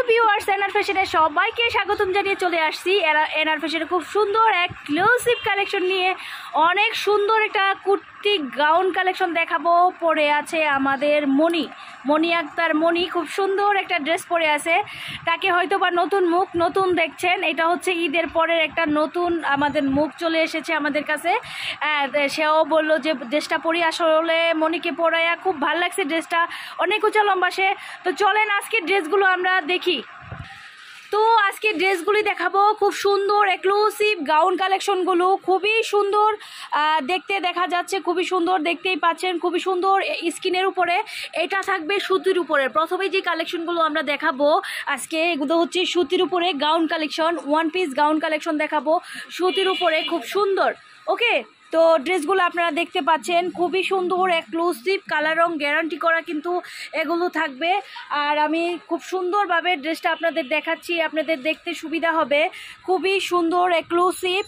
Viewers, NR ফ্যাশনে সবাইকে স্বাগতম জানিয়ে চলে আসছি। এনআর ফ্যাশনে খুব সুন্দর এক্সক্লুসিভ কালেকশন নিয়ে অনেক সুন্দর একটা কুর্তি গাউন কালেকশন দেখাবো। পরে আছে আমাদের মনি আক্তার। মনি খুব সুন্দর একটা ড্রেস পরে আছে, তাকে হয়তো বা নতুন মুখ নতুন দেখছেন। এটা হচ্ছে ঈদের পরের একটা নতুন আমাদের মুখ চলে এসেছে আমাদের কাছে। সেও বললো যে ড্রেসটা পরি, আসলে মনিকে পরাইয়া খুব ভালো লাগছে। ড্রেসটা অনেক উঁচা লম্বা সে। তো চলেন আজকে ড্রেসগুলো আমরা দেখি। তো আজকে ড্রেসগুলি দেখাবো, খুব সুন্দর এক্সক্লুসিভ গাউন কালেকশনগুলো খুবই সুন্দর দেখতে দেখা যাচ্ছে, খুবই সুন্দর দেখতেই পাচ্ছেন, খুবই সুন্দর স্কিনের উপরে। এটা থাকবে সুতির উপরে। প্রথমে যে কালেকশনগুলো আমরা দেখাবো আজকে, এগুলো হচ্ছে সুতির উপরে gown collection, one piece gown collection দেখাবো সুতির উপরে, খুব সুন্দর। ওকে, তো ড্রেসগুলো আপনারা দেখতে পাচ্ছেন, খুবই সুন্দর এক্সক্লুসিভ, কালার রং গ্যারান্টি করা কিন্তু এগুলো থাকবে। আর আমি খুব সুন্দরভাবে ড্রেসটা আপনাদের দেখাচ্ছি, আপনাদের দেখতে সুবিধা হবে। খুবই সুন্দর এক্সক্লুসিভ।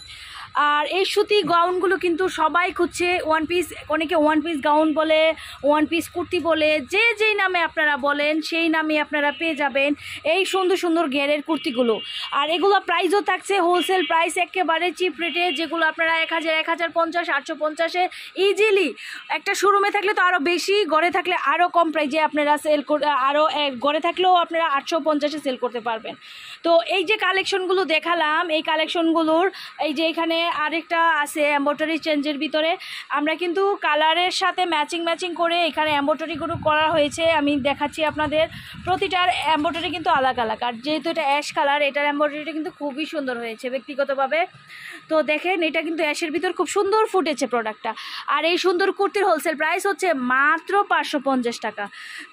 আর এই সুতি গাউনগুলো কিন্তু সবাই খুঁজছে। ওয়ান পিস, অনেকে ওয়ান পিস গাউন বলে, ওয়ান পিস কুর্তি বলে, যে যেই নামে আপনারা বলেন সেই নামে আপনারা পেয়ে যাবেন এই সুন্দর সুন্দর ঘেরের কুর্তিগুলো। আর এগুলো প্রাইসও থাকছে হোলসেল প্রাইস, একেবারে চিপ রেটে, যেগুলো আপনারা 1000, 1050, 850-এ ইজিলি। একটা শোরুমে থাকলে তো আরও বেশি, গড়ে থাকলে আরও কম প্রাইজে আপনারা সেল করে, আরও গড়ে থাকলেও আপনারা 850-এ সেল করতে পারবেন। তো এই যে কালেকশনগুলো দেখালাম, এই কালেকশনগুলোর এই যে এখানে আরেকটা আছে এমব্রয়ডারি চেঞ্জের ভিতরে, আমরা কিন্তু কালারের সাথে ম্যাচিং করে এখানে এমব্রয়ডারিগুলো করা হয়েছে। আমি দেখাচ্ছি আপনাদের, প্রতিটার এমব্রয়ডারি কিন্তু আলাদা আলাদা। আর যেহেতু এটা অ্যাশ কালার, এটার এমব্রয়ডারিটা কিন্তু খুবই সুন্দর হয়েছে ব্যক্তিগতভাবে। তো দেখেন, এটা কিন্তু অ্যাশের ভিতর খুব সুন্দর ফুটেছে প্রোডাক্টটা। আর এই সুন্দর কুর্তির হোলসেল প্রাইস হচ্ছে মাত্র 550 টাকা।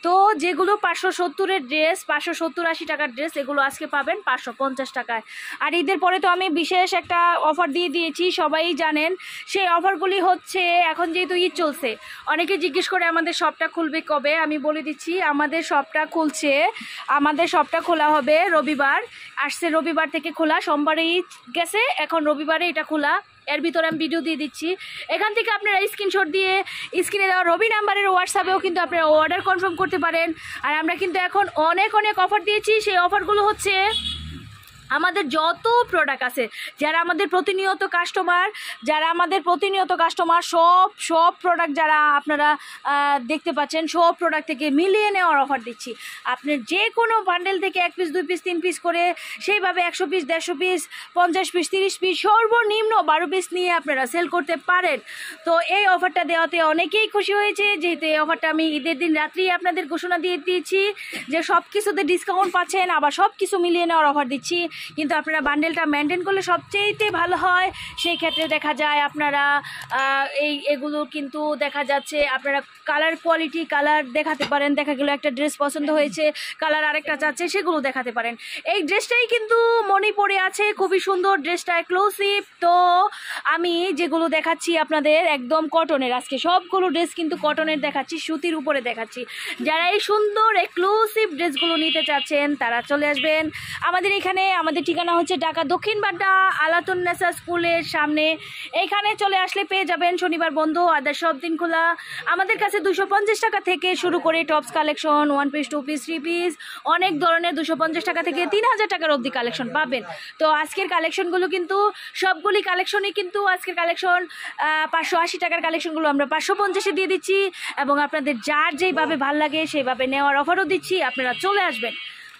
তো যেগুলো 570-এর ড্রেস, 570-80 টাকার ড্রেস, এগুলো আজকে পাবেন 550 টাকায়। আর ঈদের পরে তো আমি বিশেষ একটা অফার দিয়ে দিয়েছি, সবাই জানেন। সেই অফারগুলি হচ্ছে, এখন যেহেতু ঈদ চলছে, অনেকে জিজ্ঞেস করে আমাদের শপটা খুলবে কবে। আমি বলে দিচ্ছি, আমাদের শপটা খুলছে, আমাদের শপটা খোলা হবে রবিবার। আসছে রবিবার থেকে খোলা, সোমবারে ঈদ গেছে, এখন রবিবারে এটা খোলা। এর ভিতরে আমি ভিডিও দিয়ে দিচ্ছি, এখান থেকে আপনারা স্ক্রিনশট দিয়ে স্ক্রিনে দেওয়া রবি নাম্বারের হোয়াটসঅ্যাপেও কিন্তু আপনারা অর্ডার কনফার্ম করতে পারেন। আর আমরা কিন্তু এখন অনেক অফার দিয়েছি। সেই অফারগুলো হচ্ছে আমাদের যত প্রোডাক্ট আছে, যারা আমাদের প্রতিনিয়ত কাস্টমার, সব প্রোডাক্ট যারা আপনারা দেখতে পাচ্ছেন, সব প্রোডাক্ট থেকে মিলিয়ে নেওয়ার অফার দিচ্ছি। আপনার যে কোনো বান্ডেল থেকে 1 পিস, 2 পিস, 3 পিস করে সেইভাবে 100 পিস, 150 পিস, 50 পিস, 30 পিস, সর্বনিম্ন 12 পিস নিয়ে আপনারা সেল করতে পারেন। তো এই অফারটা দেওয়াতে অনেকেই খুশি হয়েছে, যেহেতু এই অফারটা আমি ঈদের দিন রাত্রি আপনাদের ঘোষণা দিয়ে দিয়েছি যে সব কিছুতে ডিসকাউন্ট পাচ্ছেন, আবার সব কিছু মিলিয়ে নেওয়ার অফার দিচ্ছি। কিন্তু আপনারা বান্ডেলটা মেনটেন করলে সবচেয়েতে ভালো হয়। সেই ক্ষেত্রে দেখা যায় আপনারা এগুলো কিন্তু দেখা যাচ্ছে আপনারা কালার কোয়ালিটি, কালার দেখাতে পারেন। দেখা গেলো একটা ড্রেস পছন্দ হয়েছে, কালার আরেকটা চাচ্ছে, সেগুলো দেখাতে পারেন। এই ড্রেসটাই কিন্তু মনে পড়ে আছে, খুবই সুন্দর ড্রেসটা, এক্সক্লুসিভ। তো আমি যেগুলো দেখাচ্ছি আপনাদের একদম কটনের, আজকে সবগুলো ড্রেস কিন্তু কটনের দেখাচ্ছি, সুতির উপরে দেখাচ্ছি। যারা এই সুন্দর এক্সক্লুসিভ ড্রেসগুলো নিতে চাচ্ছেন তারা চলে আসবেন আমাদের এখানে। আমাদের ঠিকানা হচ্ছে ঢাকা দক্ষিণ বাড্ডা আলাতুন্নেসা স্কুলের সামনে। এইখানে চলে আসলে পেয়ে যাবেন। শনিবার বন্ধ, আদার সব দিন খোলা। আমাদের কাছে 250 টাকা থেকে শুরু করে tops collection, 1 piece, 2 piece, 3 piece, অনেক ধরনের 250 টাকা থেকে 3000 টাকার অবধি কালেকশন পাবেন। তো আজকের কালেকশনগুলো কিন্তু সবগুলি কালেকশনই কিন্তু আজকের কালেকশন 580 টাকার কালেকশনগুলো আমরা 550-এ দিয়ে দিচ্ছি, এবং আপনাদের যার যেইভাবে ভাল লাগে সেইভাবে নেওয়ার অফারও দিচ্ছি। আপনারা চলে আসবেন,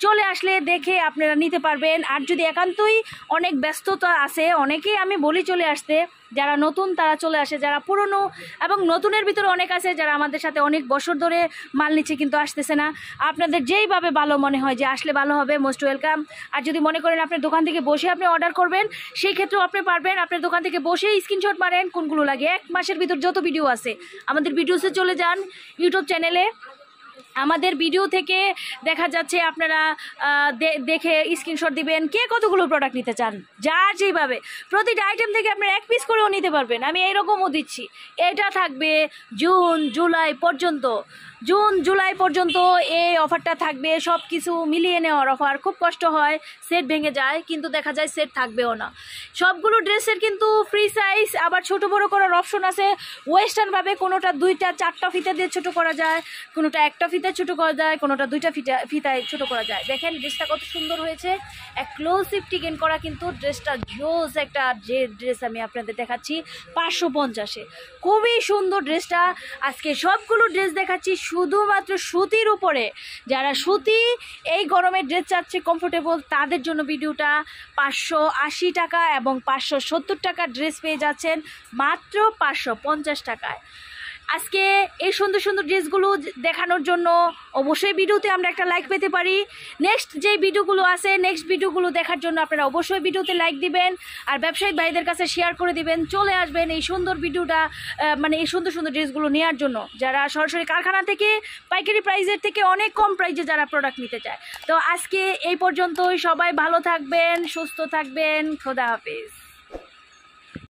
চলে আসলে দেখে আপনারা নিতে পারবেন। আর যদি একান্তই অনেক ব্যস্ততা আছে, অনেকেই আমি বলি চলে আসতে, যারা নতুন তারা চলে আসে, যারা পুরনো এবং নতুনের ভিতরে অনেক আছে যারা আমাদের সাথে অনেক বছর ধরে মাল নিচ্ছে কিন্তু আসতেছে না। আপনাদের যেইভাবে ভালো মনে হয় যে আসলে ভালো হবে, মোস্ট ওয়েলকাম। আর যদি মনে করেন আপনার দোকান থেকে বসে আপনি অর্ডার করবেন, সেই ক্ষেত্রেও আপনি পারবেন। আপনার দোকান থেকে বসে স্ক্রিনশট মারেন কোনগুলো লাগে। 1 মাসের ভিতর যত ভিডিও আছে আমাদের ভিডিওসে চলে যান ইউটিউব চ্যানেলে। আমাদের ভিডিও থেকে দেখা যাচ্ছে আপনারা দেখে স্ক্রিনশট দিবেন কে কতগুলো প্রোডাক্ট নিতে চান, যার যেইভাবে প্রতিটা আইটেম থেকে আপনারা 1 পিস করেও নিতে পারবেন। আমি এইরকমও দিচ্ছি। এটা থাকবে জুন জুলাই পর্যন্ত এই অফারটা থাকবে। সব কিছু মিলিয়ে নেওয়ার অফার। খুব কষ্ট হয়, সেট ভেঙে যায়, কিন্তু দেখা যায় সেট থাকবেও না। সবগুলো ড্রেসের কিন্তু ফ্রি সাইজ, আবার ছোট বড় করার অপশন আছে ওয়েস্টার্নভাবে। কোনোটা 2টা 4টা ফিতা দিয়ে ছোট করা যায়, কোনোটা 1টা ফিতা ফিতা ছোট করা যায়, কোনোটা দুইটা ফিতায় ছোট করা যায়। দেখেন ড্রেসটা কত সুন্দর হয়েছে, এক্সক্লুসিভ টিকেন করা কিন্তু ড্রেসটা জোস একটা যে ড্রেস আমি আপনাদের দেখাচ্ছি 550-এ। খুবই সুন্দর ড্রেসটা। আজকে সবগুলো ড্রেস দেখাচ্ছি শুধুমাত্র সুতির উপরে। যারা সুতি এই গরমে ড্রেস চাচ্ছে কমফোর্টেবল, তাদের জন্য ভিডিওটা। 580 টাকা এবং 570 টাকা ড্রেস পেয়ে যাচ্ছেন মাত্র 550 টাকায়। আজকে এই সুন্দর সুন্দর ড্রেসগুলো দেখানোর জন্য অবশ্যই ভিডিওতে আমরা একটা লাইক পেতে পারি। নেক্সট যে ভিডিওগুলো আছে, নেক্সট ভিডিওগুলো দেখার জন্য আপনারা অবশ্যই ভিডিওতে লাইক দিবেন আর ব্যবসায়িক ভাইদের কাছে শেয়ার করে দিবেন। চলে আসবেন এই সুন্দর ভিডিওটা মানে এই সুন্দর সুন্দর ড্রেসগুলো নেওয়ার জন্য, যারা সরাসরি কারখানা থেকে পাইকারি প্রাইসের থেকে অনেক কম প্রাইসে যারা প্রোডাক্ট নিতে চায়। তো আজকে এই পর্যন্তই। সবাই ভালো থাকবেন, সুস্থ থাকবেন। খোদা হাফেজ।